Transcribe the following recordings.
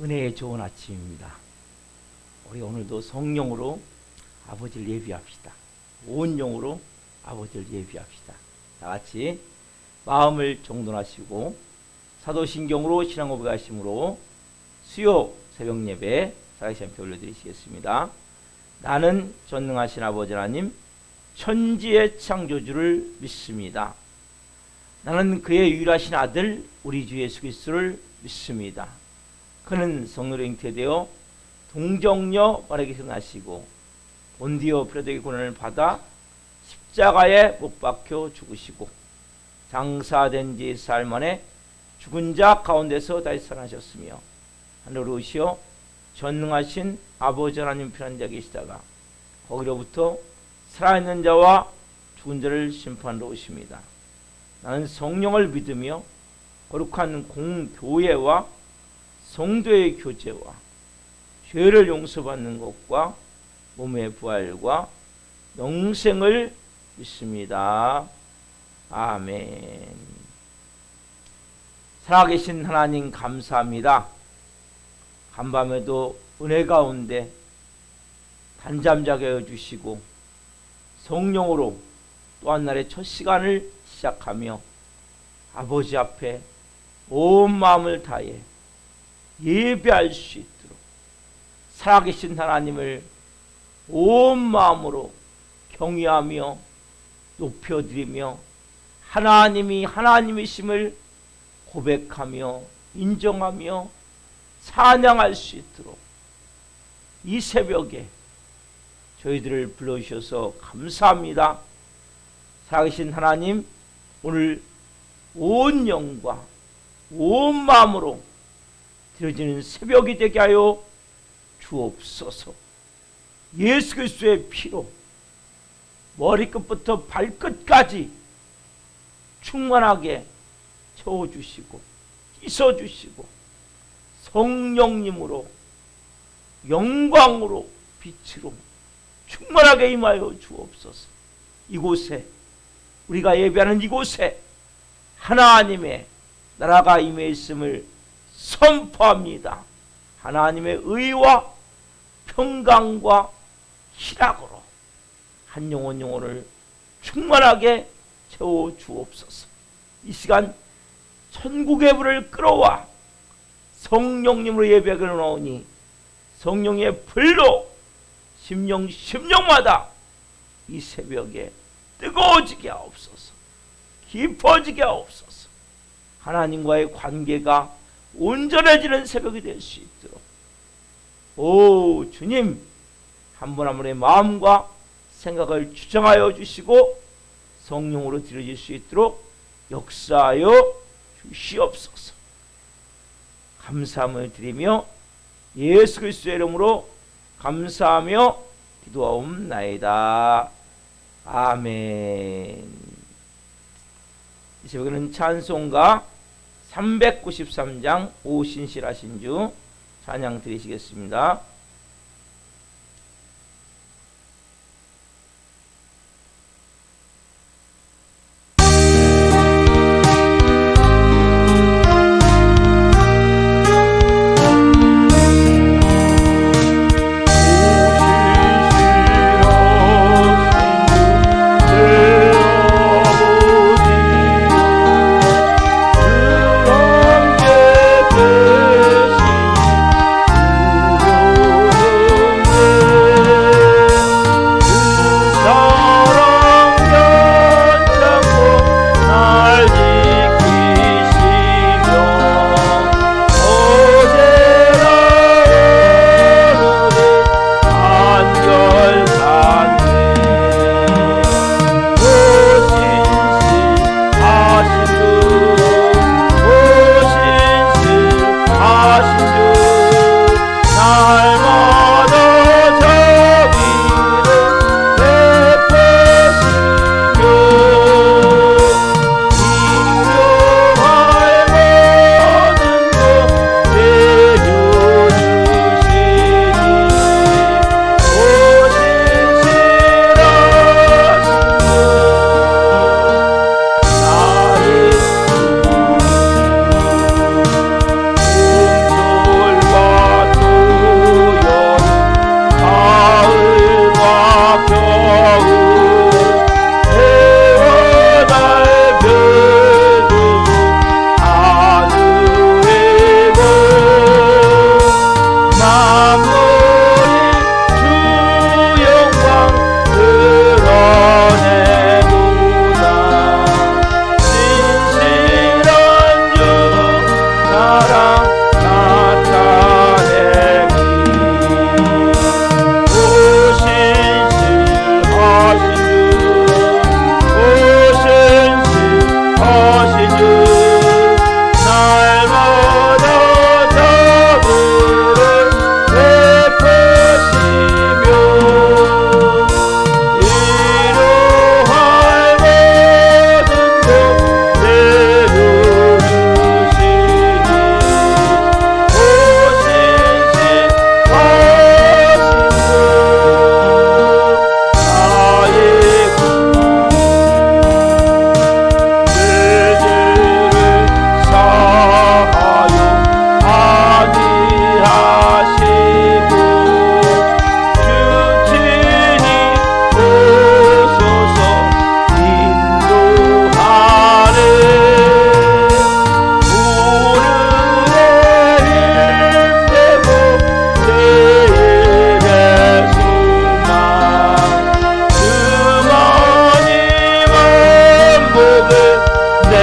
은혜의 좋은 아침입니다. 우리 오늘도 성령으로 아버지를 예비합시다. 온 영으로 아버지를 예비합시다. 다 같이 마음을 정돈하시고 사도신경으로 신앙 고백하심으로 수요 새벽 예배 살아계신 함께 올려드리시겠습니다. 나는 전능하신 아버지 하나님 천지의 창조주를 믿습니다. 나는 그의 유일하신 아들 우리 주 예수 그리스도를 믿습니다. 그는 성령으로 잉태되어 동정녀 마리아에게서 나시고 본디오 피라도의 고난을 받아 십자가에 못 박혀 죽으시고 장사된 지 사흘 만에 죽은 자 가운데서 다시 살아나셨으며 하늘로 오시어 전능하신 아버지 하나님 편한 자 계시다가 거기로부터 살아있는 자와 죽은 자를 심판하러 오십니다. 나는 성령을 믿으며 거룩한 공교회와 성도의 교제와 죄를 용서받는 것과 몸의 부활과 영생을 믿습니다. 아멘. 살아계신 하나님 감사합니다. 간밤에도 은혜 가운데 단잠자게 해주시고 성령으로 또 한 날의 첫 시간을 시작하며 아버지 앞에 온 마음을 다해 예배할 수 있도록 살아계신 하나님을 온 마음으로 경외하며 높여드리며 하나님이 하나님이심을 고백하며 인정하며 찬양할 수 있도록 이 새벽에 저희들을 불러주셔서 감사합니다. 살아계신 하나님, 오늘 온 영과 온 마음으로 드려지는 새벽이 되게 하여 주옵소서. 예수 그리스도의 피로 머리끝부터 발끝까지 충만하게 채워주시고 씻어주시고 성령님으로 영광으로 빛으로 충만하게 임하여 주옵소서. 이곳에 우리가 예배하는 이곳에 하나님의 나라가 임해 있음을 선포합니다. 하나님의 의와 평강과 희락으로 한 영혼 영혼을 충만하게 채워 주옵소서. 이 시간 천국의 불을 끌어와 성령님으로 예배하게 나오니 성령의 불로 심령마다 이 새벽에 뜨거워지게 하옵소서. 깊어지게 하옵소서. 하나님과의 관계가 온전해지는 새벽이 될 수 있도록 오 주님 한 분 한 분의 마음과 생각을 주장하여 주시고 성령으로 드려질 수 있도록 역사하여 주시옵소서. 감사함을 드리며 예수 그리스도의 이름으로 감사하며 기도하옵나이다. 아멘. 이 새벽에는 찬송가 393장 오신실하신 주 찬양 드리시겠습니다. 주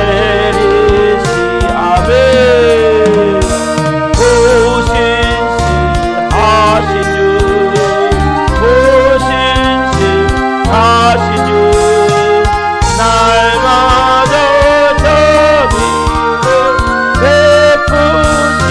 내리시 아멘. 고신실하신 주 고신실하신 주 날마다 자비를 베푸시며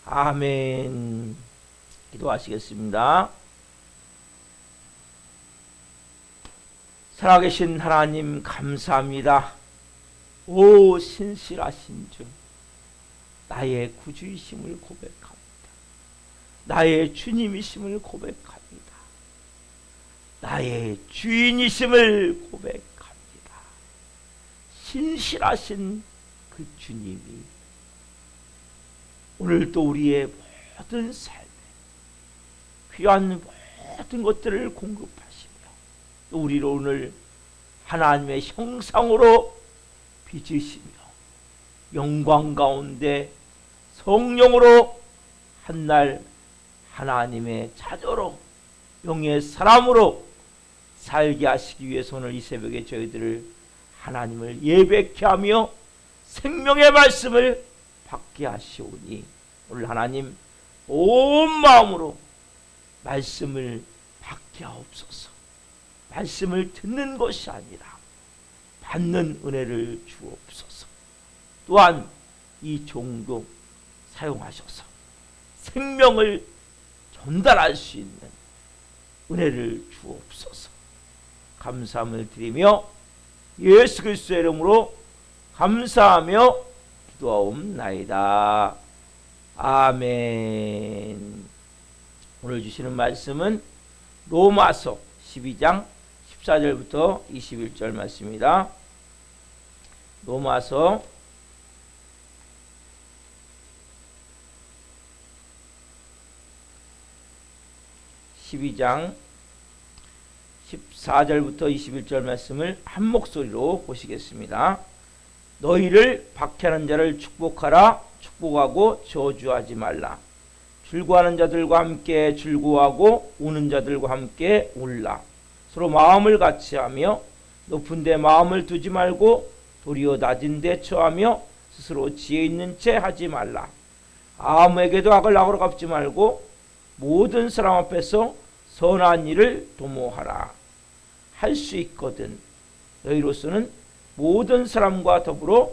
아멘. 기도하시겠습니다. 살아계신 하나님 감사합니다. 오 신실하신 주, 나의 구주이심을 고백합니다. 나의 주님이심을 고백합니다. 나의 주인이심을 고백합니다. 신실하신 그 주님이 오늘도 우리의 모든 삶에 필요한 모든 것들을 공급하시며 또 우리를 오늘 하나님의 형상으로 빚으시며 영광 가운데 성령으로 한날 하나님의 자녀로 영의 사람으로 살게 하시기 위해서 오늘 이 새벽에 저희들을 하나님을 예배케 하며 생명의 말씀을 받게 하시오니 오늘 하나님 온 마음으로 말씀을 받게 하옵소서. 말씀을 듣는 것이 아니라 받는 은혜를 주옵소서. 또한 이 종도 사용하셔서 생명을 전달할 수 있는 은혜를 주옵소서. 감사함을 드리며 예수 그리스도의 이름으로 감사하며 기도하옵나이다. 아멘. 오늘 주시는 말씀은 로마서 12장 14절부터 21절 말씀입니다. 로마서 12장 14절부터 21절 말씀을 한 목소리로 보시겠습니다. 너희를 박해하는 자를 축복하라. 축복하고 저주하지 말라. 즐거워하는 자들과 함께 즐거워하고 우는 자들과 함께 울라. 서로 마음을 같이하며 높은 데 마음을 두지 말고 도리어 낮은 데 처하며 스스로 지혜 있는 채 하지 말라. 아무에게도 악을 악으로 갚지 말고 모든 사람 앞에서 선한 일을 도모하라. 할 수 있거든 너희로서는 모든 사람과 더불어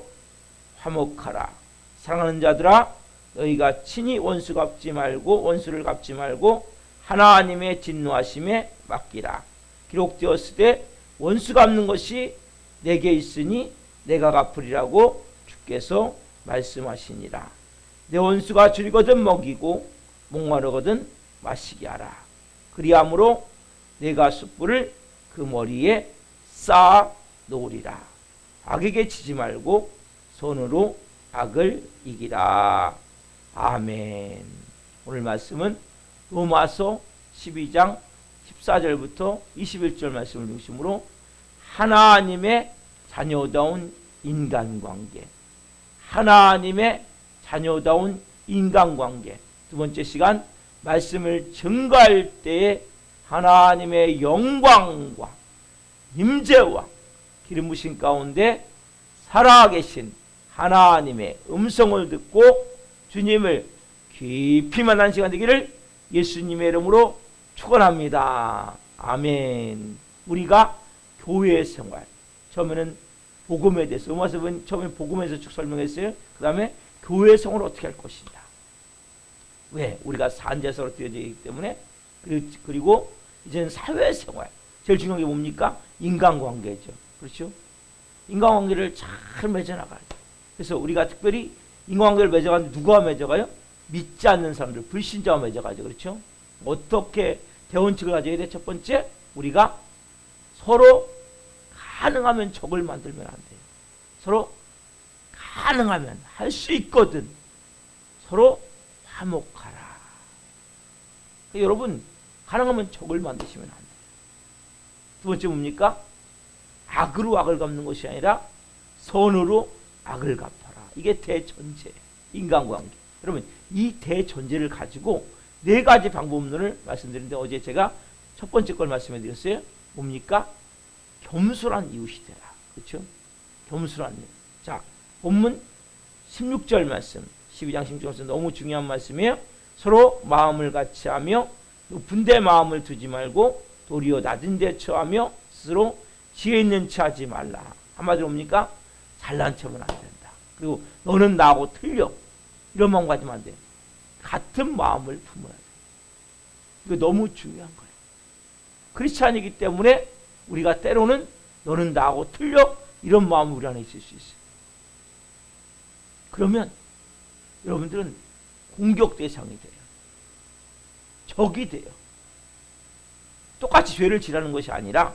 화목하라. 사랑하는 자들아, 너희가 친히 원수를 갚지 말고 하나님의 진노하심에 맡기라. 기록되었으되 원수 갚는 것이 내게 있으니 내가 갚으리라고 주께서 말씀하시니라. 내 원수가 줄이거든 먹이고 목마르거든 마시게 하라. 그리함으로 내가 숯불을 그 머리에 쌓아 놓으리라. 악에게 지지 말고 손으로 악을 이기라. 아멘. 오늘 말씀은 로마서 12장 14절부터 21절 말씀을 중심으로 하나님의 자녀다운 인간관계, 하나님의 자녀다운 인간관계. 두 번째 시간 말씀을 증거할 때에 하나님의 영광과 임재와 기름 부으신 가운데 살아계신 하나님의 음성을 듣고 주님을 깊이 만난 시간 되기를 예수님의 이름으로 축원합니다. 아멘. 우리가 교회 생활, 처음에는 복음에 대해서 로마서는 처음에 복음에서 쭉 설명했어요. 그 다음에 교회 생활을 어떻게 할 것이냐. 왜? 우리가 산제사로 되어져 있기 때문에. 그리고 이제는 사회생활, 제일 중요한 게 뭡니까? 인간관계죠. 그렇죠? 인간관계를 잘 맺어나가야 돼요. 그래서 우리가 특별히 인간관계를 맺어가는데 누구와 맺어가요? 믿지 않는 사람들, 불신자와 맺어가죠. 그렇죠? 어떻게 대원칙을 가져야 돼? 첫 번째, 우리가 서로 가능하면 적을 만들면 안 돼요. 서로 가능하면 할 수 있거든 서로 화목하라. 여러분, 가능하면 적을 만드시면 안 돼요. 두 번째 뭡니까? 악으로 악을 갚는 것이 아니라 선으로 악을 갚아라. 이게 대전제, 인간관계. 여러분, 이 대전제를 가지고 네 가지 방법론을 말씀드렸는데 어제 제가 첫 번째 걸 말씀해 드렸어요. 뭡니까? 겸손한 이웃이 되라. 그렇죠? 겸손한 이웃. 자, 본문 16절 말씀, 12장 16절 말씀 너무 중요한 말씀이에요. 서로 마음을 같이 하며 높은 데 마음을 두지 말고 도리어 낮은 데 처하며 스스로 지혜 있는 체 하지 말라. 한마디로 뭡니까? 잘난 척은 안 된다. 그리고 너는 나하고 틀려. 이런 마음 가지면 안 돼. 같은 마음을 품어야 돼. 이거 너무 중요한 거예요. 크리스찬이기 때문에 우리가 때로는 너는 나하고 틀려. 이런 마음이 우리 안에 있을 수 있어요. 그러면 여러분들은 공격 대상이 돼요. 적이 돼요. 똑같이 죄를 지라는 것이 아니라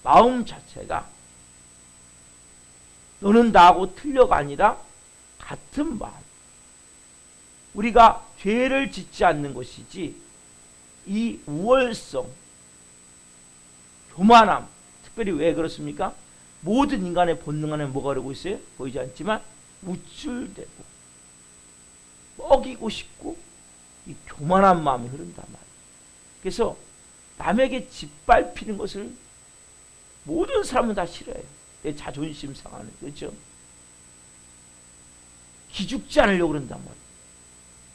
마음 자체가 너는 나하고 틀려가 아니라 같은 마음. 우리가 죄를 짓지 않는 것이지 이 우월성, 교만함, 특별히 왜 그렇습니까? 모든 인간의 본능 안에 뭐가 흐르고 있어요? 보이지 않지만 우쭐대고 먹이고 싶고 이 교만한 마음이 흐른단 말이에요. 그래서 남에게 짓밟히는 것을 모든 사람은 다 싫어해요. 내 자존심 상하는, 그렇죠? 기죽지 않으려고 그런단 말이에요.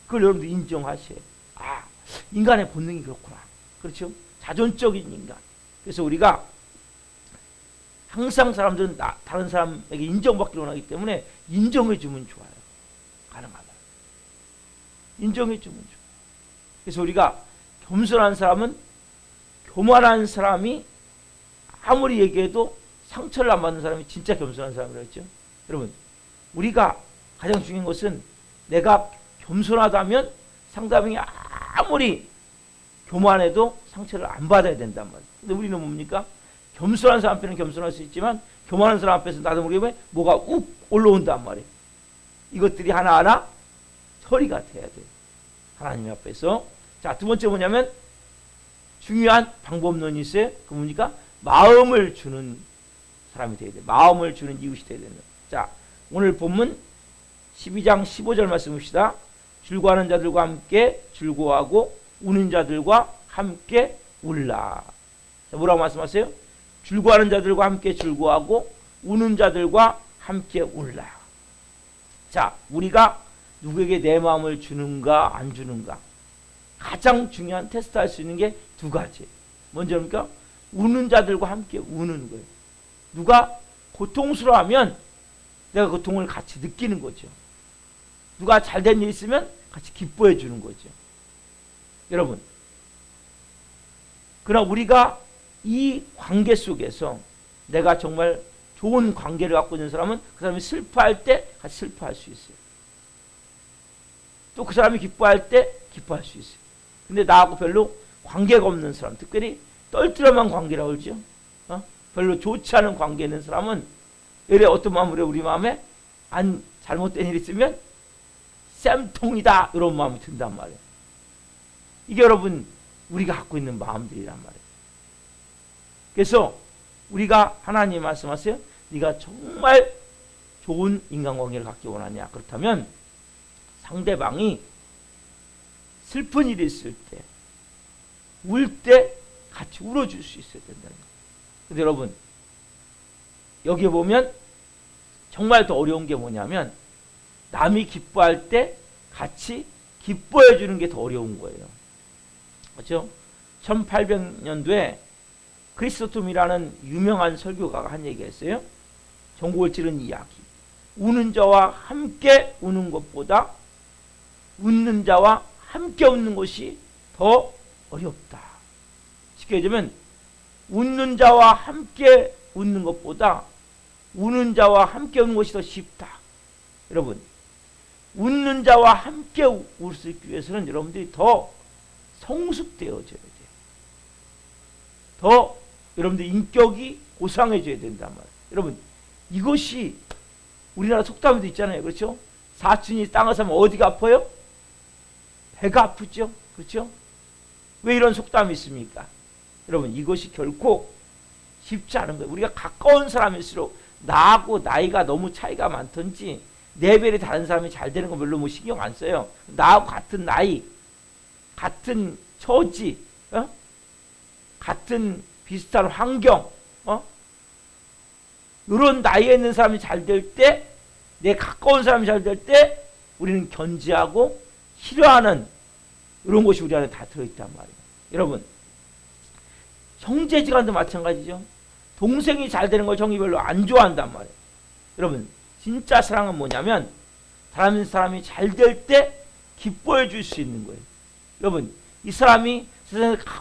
그걸 여러분들 인정하셔요. 아, 인간의 본능이 그렇구나. 그렇죠? 자존적인 인간. 그래서 우리가 항상 사람들은 다른 사람에게 인정받기를 원하기 때문에 인정해주면 좋아요. 가능하면. 인정해주면 좋아요. 그래서 우리가 겸손한 사람은 교만한 사람이 아무리 얘기해도 상처를 안 받는 사람이 진짜 겸손한 사람이라고 했죠. 여러분, 우리가 가장 중요한 것은 내가 겸손하다면 상대방이 아무리 교만해도 상처를 안 받아야 된단 말이에요. 근데 우리는 뭡니까? 겸손한 사람 앞에는 겸손할 수 있지만 교만한 사람 앞에서 나도 모르게 뭐가 욱 올라온단 말이에요. 이것들이 하나하나 처리가 돼야 돼요. 하나님 앞에서. 자, 두 번째 뭐냐면 중요한 방법론이 있어요. 그 뭡니까? 마음을 주는 사람이 돼야 돼요. 마음을 주는 이웃이 돼야 된다. 자, 오늘 본문 12장 15절 말씀 봅시다. 즐거워하는 자들과 함께 즐거워하고 우는 자들과 함께 울라. 자, 뭐라고 말씀하세요? 즐거워하는 자들과 함께 즐거워하고 우는 자들과 함께 울라. 자, 우리가 누구에게 내 마음을 주는가 안 주는가 가장 중요한 테스트할 수 있는 게 두 가지. 먼저 뭡니까? 우는 자들과 함께 우는 거예요. 누가 고통스러워하면 내가 고통을 같이 느끼는 거죠. 누가 잘된 일 있으면 같이 기뻐해 주는 거죠. 여러분, 그러나 우리가 이 관계 속에서 내가 정말 좋은 관계를 갖고 있는 사람은 그 사람이 슬퍼할 때 같이 슬퍼할 수 있어요. 또 그 사람이 기뻐할 때 기뻐할 수 있어요. 근데 나하고 별로 관계가 없는 사람, 특별히 떨떠름한 관계라고 그러죠. 별로 좋지 않은 관계에 있는 사람은 예를 어떤 마음으로 우리 마음에 안 잘못된 일이 있으면 쌤통이다 이런 마음이 든단 말이에요. 이게 여러분 우리가 갖고 있는 마음들이란 말이에요. 그래서 우리가 하나님 말씀하세요. 네가 정말 좋은 인간관계를 갖기 원하냐? 그렇다면 상대방이 슬픈 일이 있을 때, 울 때 같이 울어줄 수 있어야 된다는 거예요. 근데 여러분 여기에 보면 정말 더 어려운 게 뭐냐면 남이 기뻐할 때 같이 기뻐해 주는 게 더 어려운 거예요. 그렇죠? 1800년도에 크리스토톰이라는 유명한 설교가가 한 얘기가 있어요. 전곡을 찌른 이야기. 우는 자와 함께 우는 것보다 웃는 자와 함께 웃는 것이 더 어렵다. 쉽게 얘기하면 웃는 자와 함께 웃는 것보다 우는 자와 함께 웃는 것이 더 쉽다. 여러분, 웃는 자와 함께 울 수 있기 위해서는 여러분들이 더 성숙되어져야 돼요. 더 여러분들 인격이 고상해져야 된단 말이에요. 여러분, 이것이 우리나라 속담에도 있잖아요. 그렇죠? 사촌이 땅을 사면 어디가 아파요? 배가 아프죠. 그렇죠? 왜 이런 속담이 있습니까? 여러분, 이것이 결코 쉽지 않은 거예요. 우리가 가까운 사람일수록 나하고 나이가 너무 차이가 많든지 레벨이 다른 사람이 잘 되는 거 별로 뭐 신경 안 써요. 나하고 같은 나이, 같은 처지, 같은 비슷한 환경, 이런 나이에 있는 사람이 잘 될 때, 내 가까운 사람이 잘 될 때 우리는 견지하고 싫어하는 이런 것이 우리 안에 다 들어있단 말이에요. 여러분, 형제지간도 마찬가지죠. 동생이 잘 되는 걸 형이 별로 안 좋아한단 말이에요. 여러분, 진짜 사랑은 뭐냐면 다른 사람이 잘 될 때 기뻐해 줄 수 있는 거예요. 여러분, 이 사람이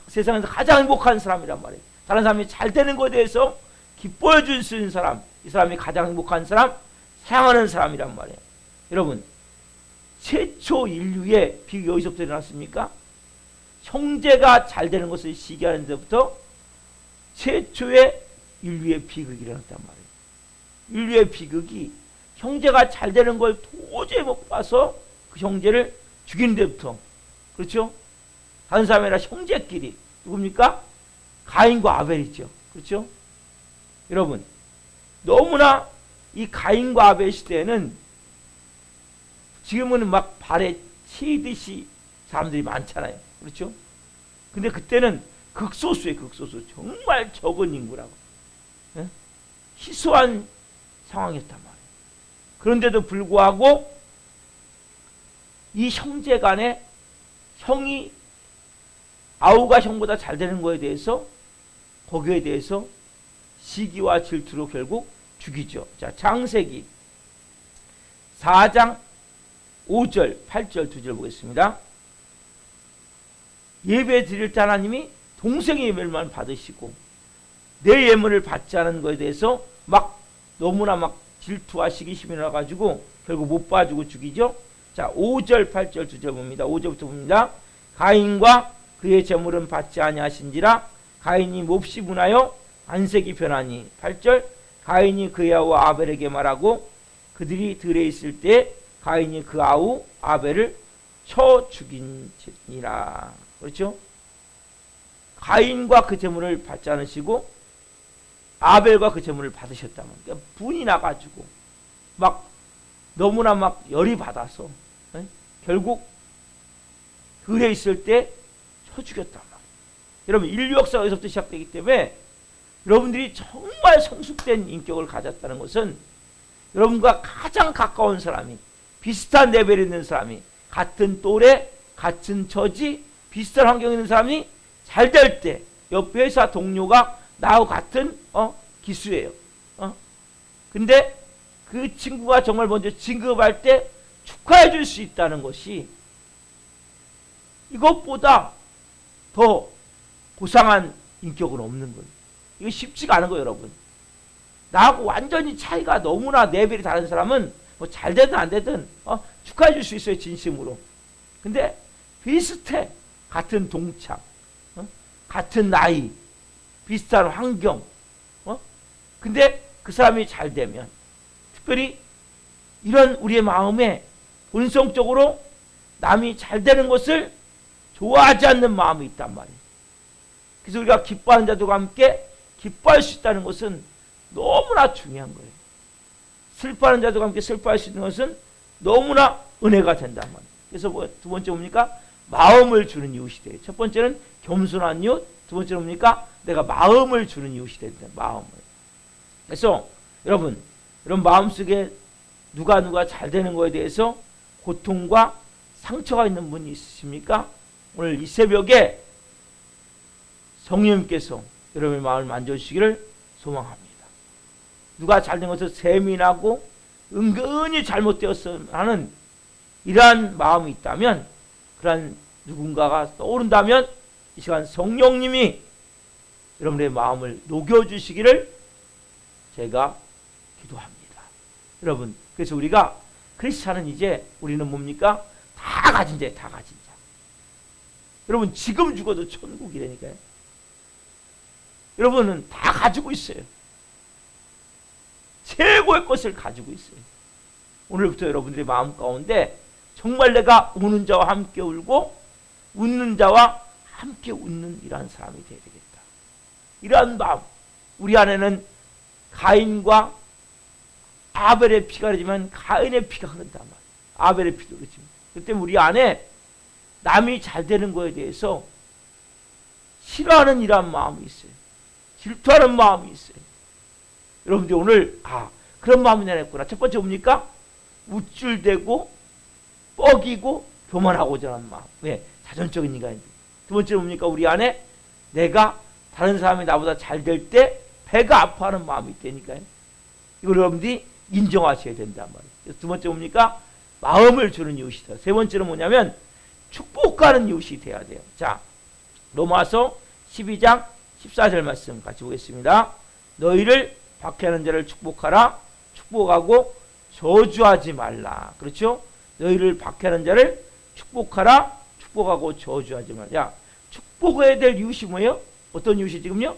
세상에서 가장 행복한 사람이란 말이에요. 다른 사람이 잘 되는 것에 대해서 기뻐해 줄 수 있는 사람, 이 사람이 가장 행복한 사람, 사랑하는 사람이란 말이에요. 여러분, 최초 인류의 비극이 어디서부터 일어났습니까? 형제가 잘 되는 것을 시기하는 데부터 최초의 인류의 비극이 일어났단 말이에요. 인류의 비극이 형제가 잘 되는 걸 도저히 못 봐서 그 형제를 죽이는 데부터, 그렇죠? 다른 사람이 아니라 형제끼리, 누굽니까? 가인과 아벨이죠. 그렇죠? 여러분, 너무나 이 가인과 아벨 시대에는 지금은 막 발에 치듯이 사람들이 많잖아요. 그렇죠? 근데 그때는 극소수예요. 극소수. 정말 적은 인구라고. 희소한 상황이었단 말이에요. 그런데도 불구하고 이 형제 간에 형이 아우가 형보다 잘 되는 거에 대해서, 거기에 대해서 시기와 질투로 결국 죽이죠. 자, 창세기 4장 5절, 8절 두 절 보겠습니다. 예배 드릴 때 하나님이 동생의 예물만 받으시고 내 예물을 받지 않은 것에 대해서 막 너무나 막 질투와 시기심이 나가지고 결국 못 봐주고 죽이죠. 자, 5절 8절 두 절 봅니다. 5절부터 봅니다. 가인과 그의 제물은 받지 아니하신지라 가인이 몹시 분하여 안색이 변하니. 8절 가인이 그의 아우 아벨에게 말하고 그들이 들에 있을 때 가인이 그 아우 아벨을 쳐 죽인지니라. 그렇죠? 가인과 그 제물을 받지 않으시고 아벨과 그 제물을 받으셨다면, 그러니까 분이 나가지고 막 너무나 막 열이 받아서 결국 들에 있을 때 쳐 죽였단 말이에요. 여러분, 인류 역사가 여기서부터 시작되기 때문에 여러분들이 정말 성숙된 인격을 가졌다는 것은 여러분과 가장 가까운 사람이, 비슷한 레벨에 있는 사람이, 같은 또래, 같은 처지, 비슷한 환경에 있는 사람이 잘 될 때, 옆 회사 동료가 나하고 같은 기수예요. 근데 그 친구가 정말 먼저 진급할 때 축하해 줄 수 있다는 것이 이것보다 더 고상한 인격은 없는 거예요. 이거 쉽지가 않은 거예요, 여러분. 나하고 완전히 차이가 너무나 레벨이 다른 사람은 뭐 잘 되든 안 되든 축하해 줄 수 있어요, 진심으로. 근데 비슷해. 같은 동창, 같은 나이, 비슷한 환경. 근데 그 사람이 잘 되면, 특별히 이런 우리의 마음에 본성적으로 남이 잘 되는 것을 좋아하지 않는 마음이 있단 말이에요. 그래서 우리가 기뻐하는 자들과 함께 기뻐할 수 있다는 것은 너무나 중요한 거예요. 슬퍼하는 자들과 함께 슬퍼할 수 있는 것은 너무나 은혜가 된단 말이에요. 그래서 두 번째 뭡니까? 마음을 주는 이웃이 돼요. 첫 번째는 겸손한 이웃, 두 번째는 뭡니까? 내가 마음을 주는 이웃이 된다. 마음을. 그래서 여러분, 이런 마음속에 누가 잘 되는 거에 대해서 고통과 상처가 있는 분이 있으십니까? 오늘 이 새벽에 성령님께서 여러분의 마음을 만져주시기를 소망합니다. 누가 잘된 것을 세민하고 은근히 잘못되었어 하는 이러한 마음이 있다면, 그러한 누군가가 떠오른다면 이 시간 성령님이 여러분의 마음을 녹여주시기를 제가 기도합니다. 여러분, 그래서 우리가 크리스찬은 이제 우리는 뭡니까? 다 가진 자예요. 다 가진 자. 여러분, 지금 죽어도 천국이라니까요. 여러분은 다 가지고 있어요. 최고의 것을 가지고 있어요. 오늘부터 여러분들의 마음 가운데 정말 내가 우는 자와 함께 울고 웃는 자와 함께 웃는 이러한 사람이 되어야 되겠다. 이러한 마음, 우리 안에는 가인과 아벨의 피가 흐르지만 가인의 피가 흐른단 말이에요. 아벨의 피도 흐르지만. 그때 우리 안에 남이 잘 되는 거에 대해서 싫어하는 이러한 마음이 있어요. 질투하는 마음이 있어요. 여러분들 오늘 그런 마음이 내냈구나. 첫 번째 뭡니까? 우쭐대고 뻐기고 교만하고자 하는 마음. 왜? 자존적인 인간인데. 두 번째 뭡니까? 우리 안에 내가 다른 사람이 나보다 잘 될 때 배가 아파하는 마음이 있다니까요. 이걸 여러분들이 인정하셔야 된단 말이에요. 그래서 두 번째 뭡니까? 마음을 주는 이웃이다. 세 번째는 뭐냐면 축복하는 이웃이 돼야 돼요. 자, 로마서 12장 14절 말씀 같이 보겠습니다. 너희를 박해하는 자를 축복하라. 축복하고 저주하지 말라. 그렇죠? 너희를 박해하는 자를 축복하라. 축복하고 저주하지 말라. 야, 축복해야 될 이웃이 뭐예요? 어떤 이웃이 지금요?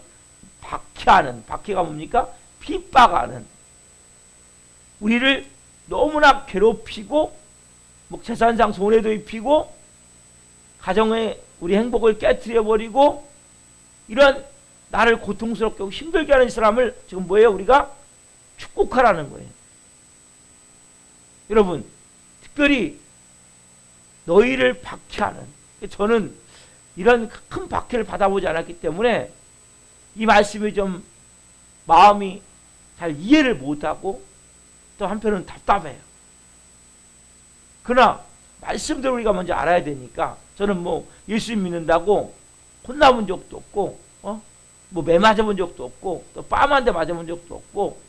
박해하는. 박해가 뭡니까? 핍박하는. 우리를 너무나 괴롭히고 재산상 손해도 입히고 가정의 우리 행복을 깨트려버리고 이런 나를 고통스럽게 하고 힘들게 하는 사람을 지금 뭐예요? 우리가 축복하라는 거예요. 여러분, 특별히 너희를 박해하는, 저는 이런 큰 박해를 받아보지 않았기 때문에 이 말씀이 좀 마음이 잘 이해를 못하고 또 한편은 답답해요. 그러나 말씀대로 우리가 먼저 알아야 되니까 저는 뭐 예수님 믿는다고 혼나본 적도 없고 뭐 매 맞아본 적도 없고 또 뺨 한 대 맞아본 적도 없고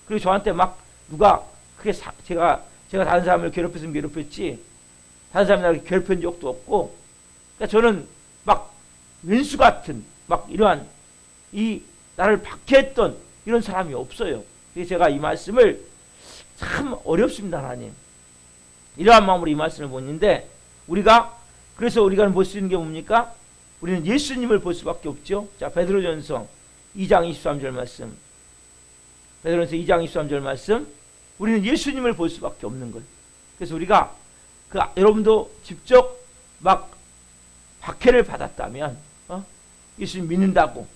그리고 저한테 막 누가 크게 제가 다른 사람을 괴롭혔으면 괴롭혔지 다른 사람이 나를 괴롭힌 적도 없고 그러니까 저는 막 왼수 같은 막 이러한 이 나를 박해했던 이런 사람이 없어요. 그래서 제가 이 말씀을 참 어렵습니다. 하나님 이러한 마음으로 이 말씀을 보는데 그래서 우리가 볼 수 있는 게 뭡니까? 우리는 예수님을 볼 수밖에 없죠. 자, 베드로전서 2장 23절 말씀. 베드로전서 2장 23절 말씀. 우리는 예수님을 볼 수밖에 없는 거예요. 그래서 우리가 여러분도 직접 막 박해를 받았다면 예수님 믿는다고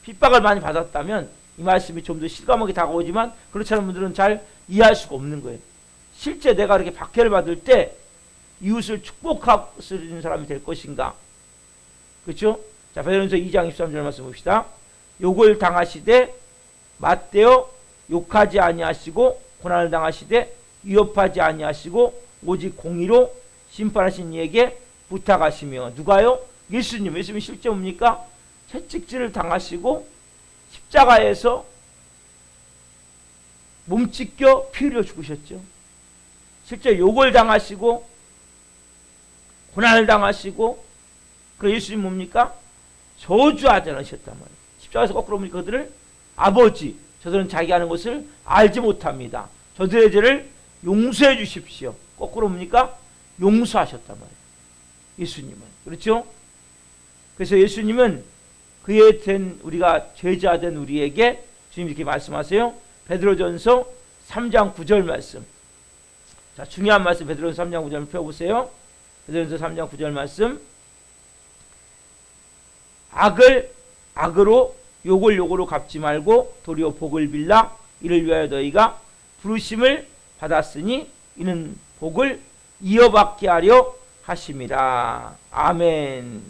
핍박을 많이 받았다면 이 말씀이 좀 더 실감하게 다가오지만 그렇지 않은 분들은 잘 이해할 수가 없는 거예요. 실제 내가 이렇게 박해를 받을 때 이웃을 축복할 수 있는 사람이 될 것인가? 그렇죠? 자, 베드로전서 2장 23절 말씀 봅시다. 욕을 당하시되 맞대어 욕하지 아니하시고 고난을 당하시되 위협하지 아니하시고 오직 공의로 심판하신 이에게 부탁하시며 누가요? 예수님이 실제 뭡니까? 채찍질을 당하시고 십자가에서 몸 찢겨 피 흘려 죽으셨죠. 실제 욕을 당하시고 고난을 당하시고 그 예수님 뭡니까? 저주하지 않으셨단 말이에요. 십자가에서 거꾸로 뭡니까? 그들을 아버지 저들은 자기 하는 것을 알지 못합니다. 저들의 죄를 용서해 주십시오. 거꾸로 뭡니까? 용서하셨단 말이에요. 예수님은. 그렇죠? 그래서 예수님은 그에 된 우리가 제자된 우리에게 주님 이렇게 말씀하세요. 베드로전서 3장 9절 말씀. 자, 중요한 말씀 베드로전서 3장 9절 펴보세요. 베드로전서 3장 9절 말씀. 악을 악으로 욕을 욕으로 갚지 말고 도리어 복을 빌라 이를 위하여 너희가 부르심을 받았으니 이는 복을 이어받게 하려 하심이라. 아멘.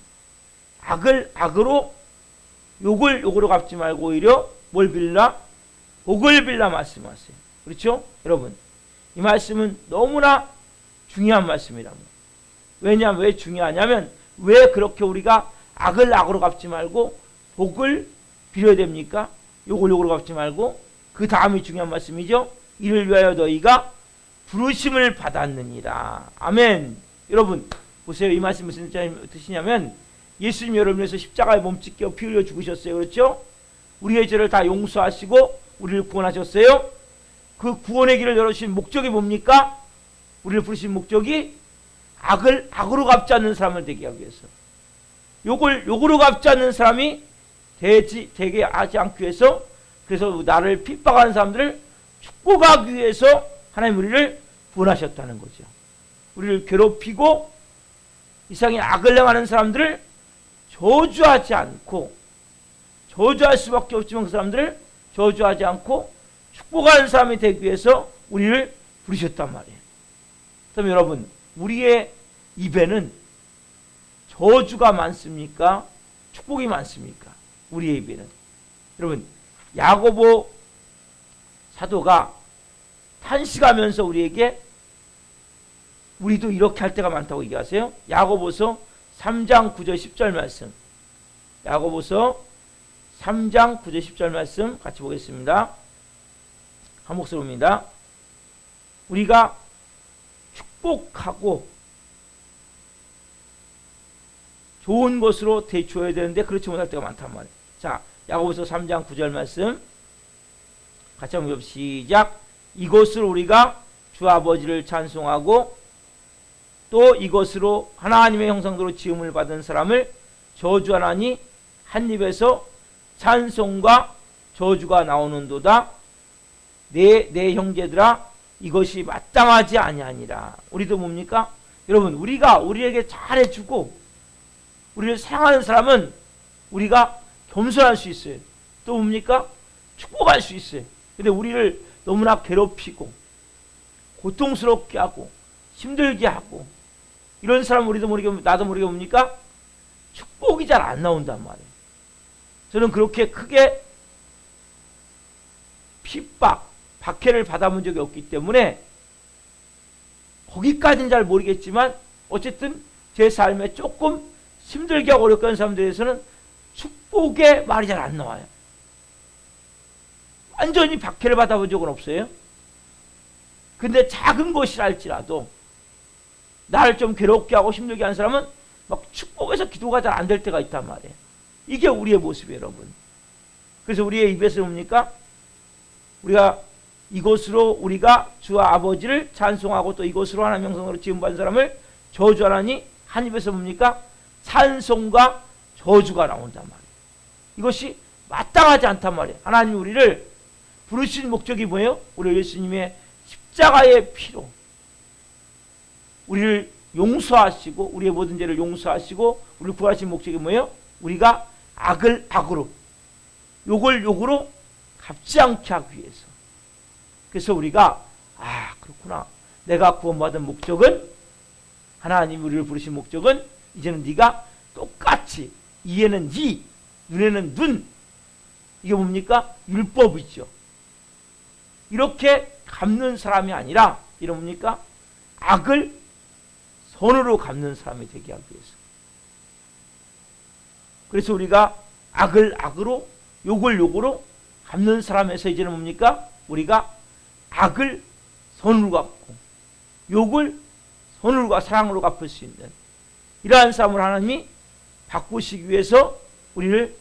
악을 악으로 욕을 욕으로 갚지 말고 오히려 뭘 빌라? 복을 빌라 말씀하세요. 그렇죠? 여러분 이 말씀은 너무나 중요한 말씀이라고. 왜냐하면 왜 중요하냐면 왜 그렇게 우리가 악을 악으로 갚지 말고 복을 빌어야 됩니까? 욕을 욕으로 갚지 말고 그 다음이 중요한 말씀이죠. 이를 위하여 너희가 부르심을 받았느니라. 아멘. 여러분 보세요. 이 말씀 무슨 뜻이냐면 예수님 여러분을 위해서 십자가에 몸 찢겨 피 흘려 죽으셨어요. 그렇죠? 우리의 죄를 다 용서하시고 우리를 구원하셨어요. 그 구원의 길을 열어주신 목적이 뭡니까? 우리를 부르신 목적이 악을 악으로 갚지 않는 사람을 되게 하기 위해서, 욕을 욕으로 갚지 않는 사람이 되게 하지 않기 위해서, 그래서 나를 핍박하는 사람들을 축복하기 위해서 하나님 우리를 구원하셨다는 거죠. 우리를 괴롭히고 이상의 악을 행하는 사람들을 저주하지 않고, 저주할 수밖에 없지만 그 사람들을 저주하지 않고 축복하는 사람이 되기 위해서 우리를 부르셨단 말이에요. 그럼 여러분, 우리의 입에는 저주가 많습니까? 축복이 많습니까? 우리의 입에는. 여러분, 야고보 사도가 탄식하면서 우리에게 우리도 이렇게 할 때가 많다고 얘기하세요. 야고보서 3장 9절 10절 말씀. 야고보서 3장 9절 10절 말씀 같이 보겠습니다. 한 목소리입니다. 우리가 축복하고 좋은 것으로 대주어야 되는데 그렇지 못할 때가 많단 말이에요. 자, 야고보서 3장 9절 말씀 같이 한번 봅시다. 시작. 이것으로 우리가 주 아버지를 찬송하고 또 이것으로 하나님의 형상대로 지음을 받은 사람을 저주하나니 한 입에서 찬송과 저주가 나오는도다. 내 형제들아, 이것이 마땅하지 아니하니라. 우리도 뭡니까? 여러분, 우리가 우리에게 잘해주고 우리를 사랑하는 사람은 우리가 겸손할 수 있어요. 또 뭡니까? 축복할 수 있어요. 근데 우리를 너무나 괴롭히고 고통스럽게 하고 힘들게 하고 이런 사람 우리도 모르게, 나도 모르게 뭡니까? 축복이 잘 안 나온단 말이에요. 저는 그렇게 크게 핍박, 박해를 받아본 적이 없기 때문에 거기까지는 잘 모르겠지만 어쨌든 제 삶에 조금 힘들게 하고 어렵게 하는 사람들에서는 축복의 말이 잘 안 나와요. 완전히 박해를 받아본 적은 없어요. 근데 작은 것이라 할지라도 나를 좀 괴롭게 하고 힘들게 하는 사람은 막 축복해서 기도가 잘 안 될 때가 있단 말이에요. 이게 우리의 모습이에요, 여러분. 그래서 우리의 입에서 뭡니까? 우리가 이것으로 우리가 주 아버지를 찬송하고 또 이것으로 하나님 형상으로 지음받은 사람을 저주하나니 한 입에서 뭡니까? 찬송과 저주가 나온단 말이에요. 이것이 마땅하지 않단 말이에요. 하나님이 우리를 부르신 목적이 뭐예요? 우리 예수님의 십자가의 피로 우리를 용서하시고 우리의 모든 죄를 용서하시고 우리를 구하신 목적이 뭐예요? 우리가 악을 악으로 욕을 욕으로 갚지 않게 하기 위해서. 그래서 우리가 그렇구나, 내가 구원받은 목적은, 하나님이 우리를 부르신 목적은 이제는 네가 똑같이 이에는 이, 눈에는 눈, 이게 뭡니까? 율법이죠. 이렇게 갚는 사람이 아니라 이런 뭡니까? 악을 선으로 갚는 사람이 되게 하기 위해서. 그래서 우리가 악을 악으로 욕을 욕으로 갚는 사람에서 이제는 뭡니까? 우리가 악을 선으로 갚고 욕을 선으로 사랑으로 갚을 수 있는 이러한 사람을 하나님이 바꾸시기 위해서 우리를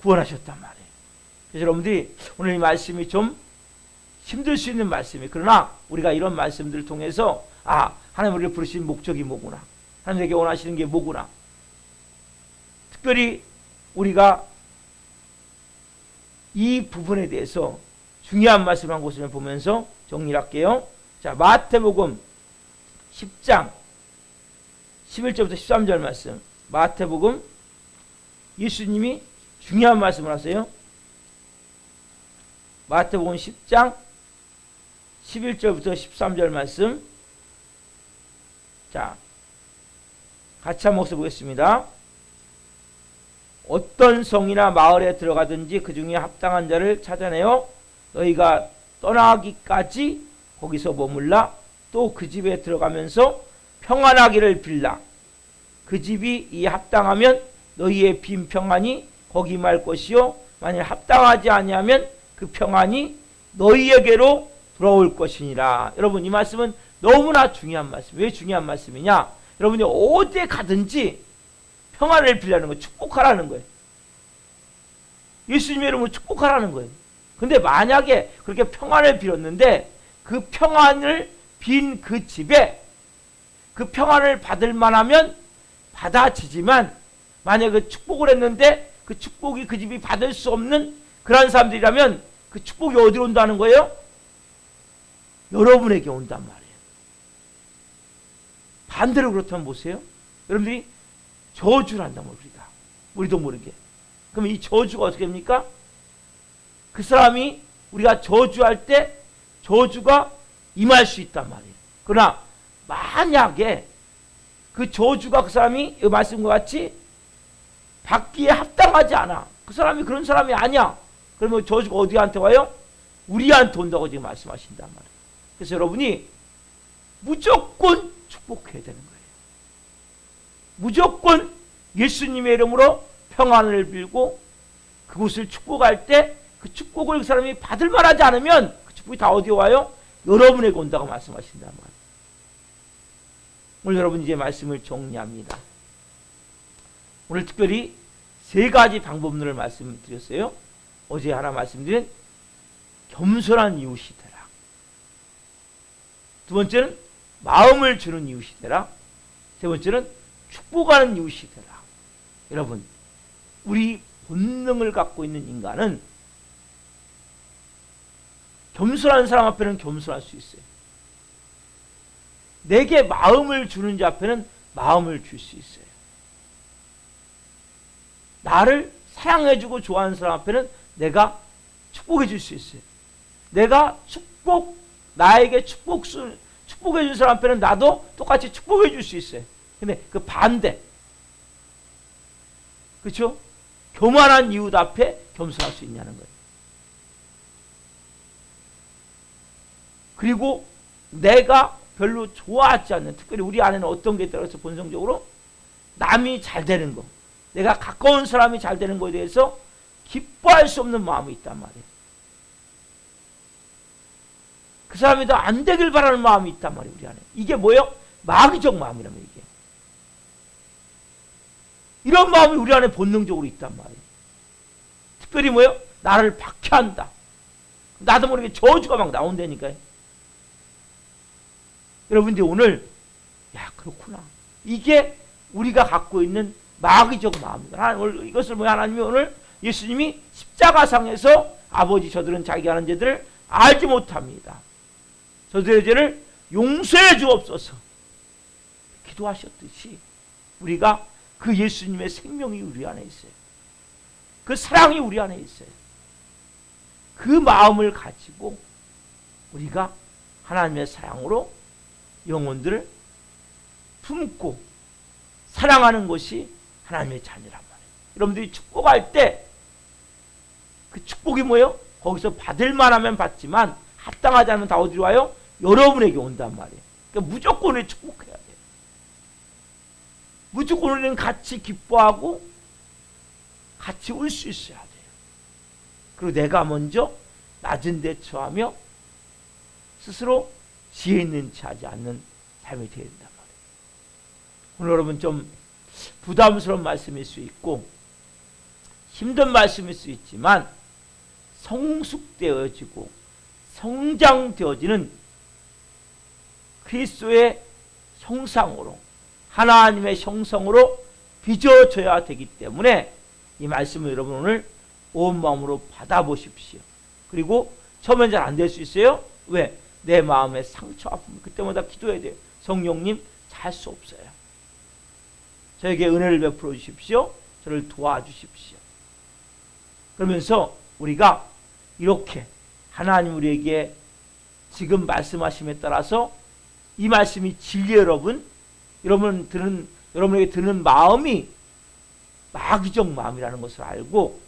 구원하셨단 말이에요. 그래서 여러분들이 오늘 이 말씀이 좀 힘들 수 있는 말씀이, 그러나 우리가 이런 말씀들을 통해서 하나님 우리를 부르신 목적이 뭐구나, 하나님에게 원하시는 게 뭐구나, 특별히 우리가 이 부분에 대해서 중요한 말씀 한 곳을 보면서 정리를 할게요. 자, 마태복음 10장 11절부터 13절 말씀. 마태복음, 예수님이 중요한 말씀을 하세요. 마태복음 10장 11절부터 13절 말씀. 자, 같이 한번 읽어보겠습니다. 어떤 성이나 마을에 들어가든지 그 중에 합당한 자를 찾아내어 너희가 떠나기까지 거기서 머물라. 또 그 집에 들어가면서 평안하기를 빌라. 그 집이 이 합당하면 너희의 빈 평안이 거기 말 것이요, 만일 합당하지 아니하면 그 평안이 너희에게로 돌아올 것이니라. 여러분, 이 말씀은 너무나 중요한 말씀. 왜 중요한 말씀이냐? 여러분이 어디에 가든지 평안을 빌라는 거예요. 축복하라는 거예요. 예수님의 이름으로 축복하라는 거예요. 근데 만약에 그렇게 평안을 빌었는데 그 평안을 빈 그 집에 그 평안을 받을 만하면 받아지지만, 만약에 그 축복을 했는데 그 축복이 그 집이 받을 수 없는 그런 사람들이라면 그 축복이 어디로 온다는 거예요? 여러분에게 온단 말이에요. 반대로 그렇다면 보세요. 여러분들이 저주를 한단 말이야. 우리도 모르게. 그럼 이 저주가 어떻게 됩니까? 그 사람이 우리가 저주할 때 저주가 임할 수 있단 말이에요. 그러나 만약에 그 저주가 그 사람이 이 말씀과 같이 받기에 합당하지 않아. 그 사람이 그런 사람이 아니야. 그러면 저주가 어디한테 와요? 우리한테 온다고 지금 말씀하신단 말이에요. 그래서 여러분이 무조건 축복해야 되는 거예요. 무조건 예수님의 이름으로 평안을 빌고 그곳을 축복할 때 그 축복을 그 사람이 받을 만하지 않으면 그 축복이 다 어디에 와요? 여러분에게 온다고 말씀하신단 말이에요. 오늘 여러분 이제 말씀을 정리합니다. 오늘 특별히 세 가지 방법론을 말씀드렸어요. 어제 하나 말씀드린 겸손한 이웃이 되라. 두 번째는 마음을 주는 이웃이 되라. 세 번째는 축복하는 이웃이 되라. 여러분, 우리 본능을 갖고 있는 인간은 겸손한 사람 앞에는 겸손할 수 있어요. 내게 마음을 주는 자 앞에는 마음을 줄 수 있어요. 나를 사랑해주고 좋아하는 사람 앞에는 내가 축복해 줄 수 있어요. 내가 나에게 축복해 준 사람 앞에는 나도 똑같이 축복해 줄 수 있어요. 근데 그 반대. 그렇죠? 교만한 이웃 앞에 겸손할 수 있냐는 거예요. 그리고 내가 별로 좋아하지 않는, 특별히 우리 안에는 어떤 게 들어서 본성적으로 남이 잘 되는 거, 내가 가까운 사람이 잘 되는 거에 대해서 기뻐할 수 없는 마음이 있단 말이에요. 그 사람이 더 안 되길 바라는 마음이 있단 말이에요. 우리 안에. 이게 뭐예요? 마귀적 마음이라면 이게. 이런 마음이 우리 안에 본능적으로 있단 말이에요. 특별히 뭐예요? 나를 박해한다. 나도 모르게 저주가 막 나온다니까요. 여러분들 오늘 그렇구나. 이게 우리가 갖고 있는 마귀적 마음입니다. 이것을 하나님이 오늘 예수님이 십자가상에서 아버지 저들은 자기가 하는 죄들을 알지 못합니다. 저들의 죄를 용서해 주옵소서 기도하셨듯이 우리가 그 예수님의 생명이 우리 안에 있어요. 그 사랑이 우리 안에 있어요. 그 마음을 가지고 우리가 하나님의 사랑으로 영혼들을 품고 사랑하는 것이 하나님의 자녀란 말이에요. 여러분들이 축복할 때 그 축복이 뭐예요? 거기서 받을 만하면 받지만 합당하지 않으면 다 어디로 와요? 여러분에게 온단 말이에요. 그러니까 무조건 우리 축복해야 돼요. 무조건 우리는 같이 기뻐하고 같이 울 수 있어야 돼요. 그리고 내가 먼저 낮은 데 처하며 스스로 지혜 있는 체 하지 않는 삶이 되어야 된단 말이에요. 오늘 여러분 좀 부담스러운 말씀일 수 있고 힘든 말씀일 수 있지만 성숙되어지고 성장되어지는 그리스도의 형상으로 하나님의 형성으로 빚어져야 되기 때문에 이 말씀을 여러분 오늘 온 마음으로 받아보십시오. 그리고 처음엔 잘 안 될 수 있어요. 왜? 내 마음에 상처 아픔 그때마다 기도해야 돼요. 성령님 잘 수 없어요. 저에게 은혜를 베풀어 주십시오. 저를 도와주십시오. 그러면서 우리가 이렇게 하나님 우리에게 지금 말씀하심에 따라서 이 말씀이 진리 여러분에게 드는 마음이 마귀적 마음이라는 것을 알고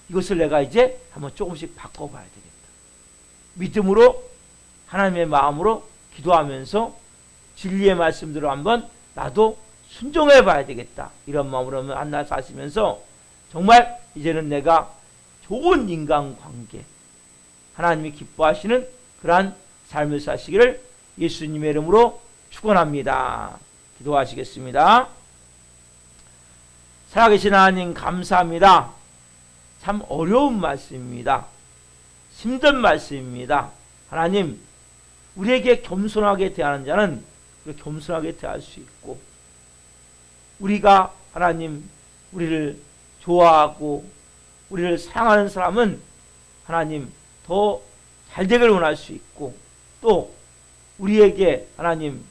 이것을 내가 이제 한번 조금씩 바꿔봐야 되겠다. 믿음으로 하나님의 마음으로 기도하면서 진리의 말씀대로 한번 나도 순종해 봐야 되겠다. 이런 마음으로 하나 사시면서 정말 이제는 내가 좋은 인간관계 하나님이 기뻐하시는 그러한 삶을 사시기를 예수님의 이름으로 축원합니다. 기도하시겠습니다. 살아계신 하나님 감사합니다. 참 어려운 말씀입니다. 힘든 말씀입니다. 하나님 우리에게 겸손하게 대하는 자는 겸손하게 대할 수 있고 우리가 하나님 우리를 좋아하고 우리를 사랑하는 사람은 하나님 더 잘되기를 원할 수 있고 또 우리에게 하나님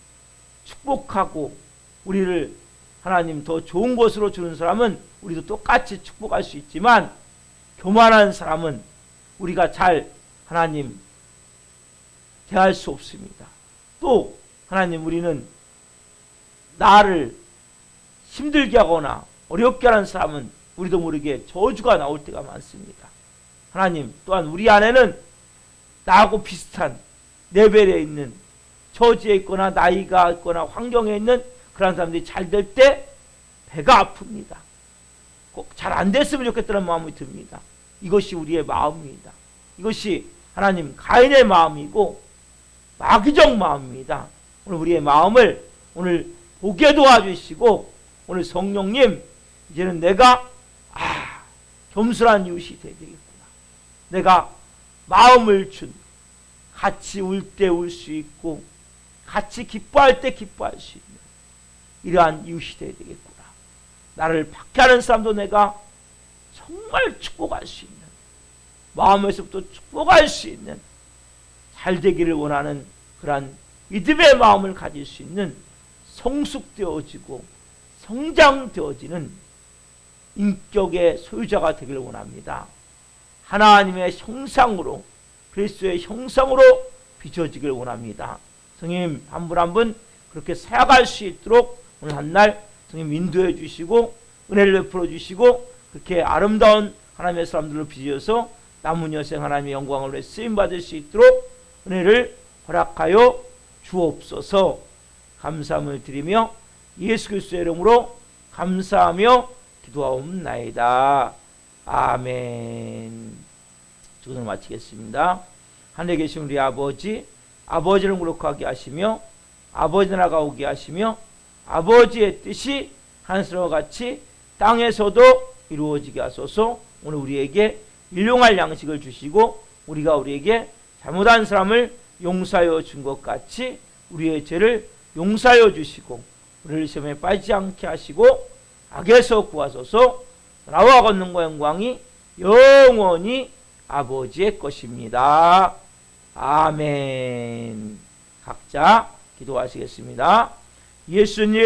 축복하고 우리를 하나님 더 좋은 곳으로 주는 사람은 우리도 똑같이 축복할 수 있지만 교만한 사람은 우리가 잘 하나님 대할 수 없습니다. 또 하나님 우리는 나를 힘들게 하거나 어렵게 하는 사람은 우리도 모르게 저주가 나올 때가 많습니다. 하나님 또한 우리 안에는 나하고 비슷한 레벨에 있는 처지에 있거나 나이가 있거나 환경에 있는 그런 사람들이 잘 될 때 배가 아픕니다. 꼭 잘 안 됐으면 좋겠다는 마음이 듭니다. 이것이 우리의 마음입니다. 이것이 하나님 가인의 마음이고 마귀적 마음입니다. 오늘 우리의 마음을 오늘 보게 도와주시고 오늘 성령님 이제는 내가 겸손한 이웃이 되야 되겠구나. 내가 마음을 준 같이 울 때 울 수 있고 같이 기뻐할 때 기뻐할 수 있는 이러한 이웃이 되야 되겠구나. 나를 박해하는 사람도 내가 정말 축복할 수 있는 마음에서부터 축복할 수 있는 잘 되기를 원하는 그러한 믿음의 마음을 가질 수 있는 성숙되어지고 성장되어지는 인격의 소유자가 되기를 원합니다. 하나님의 형상으로 그리스도의 형상으로 빚어지기를 원합니다. 성님 한 분 한 분 그렇게 살아갈 수 있도록 오늘 한날 성님 인도해 주시고 은혜를 베풀어 주시고 그렇게 아름다운 하나님의 사람들로 빚어서 남은 여생 하나님의 영광을 쓰임 받을 수 있도록 은혜를 허락하여 주옵소서. 감사함을 드리며 예수 그리스도의 이름으로 감사하며 기도하옵나이다. 아멘. 오늘 마치겠습니다. 하늘에 계신 우리 아버지, 아버지를 거룩하게 하시며 아버지 나라가 오게 하시며 아버지의 뜻이 하늘과 같이 땅에서도 이루어지게 하소서. 오늘 우리에게 일용할 양식을 주시고 우리가 우리에게 잘못한 사람을 용서하여 준 것 같이 우리의 죄를 용서하여 주시고 우리를 시험에 빠지지 않게 하시고 악에서 구하소서. 나와 권능과 영광이 영원히 아버지의 것입니다. 아멘. 각자 기도하시겠습니다. 예수님